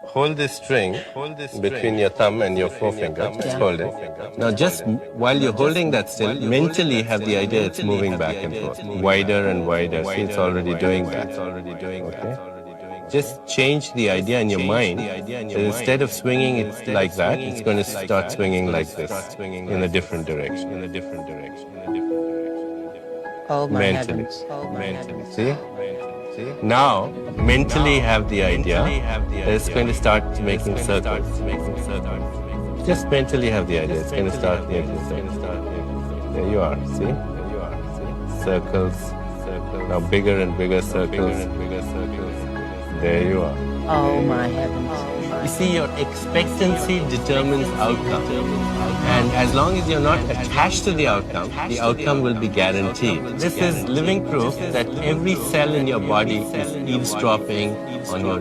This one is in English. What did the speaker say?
hold this string between your thumb and your forefinger. Just hold it. Now just while you're holding that still, mentally have the idea it's moving back and forth. Wider and wider. See, it's already doing that. Okay? Just change the idea in your mind. Instead of swinging it like that, it's going to start swinging like this in a different direction. Oh my Mentally. heavens. Mentally. See? Now, mentally have the idea that it's going to start making circles. Just mentally have the idea it's going to start making circles. There you are, see? Circles. Now bigger and bigger circles. There you are. Oh my heavens. You see, your expectancy determines outcome. And as long as you're not attached to the outcome will be guaranteed. This is living proof that every cell in your body is eavesdropping on your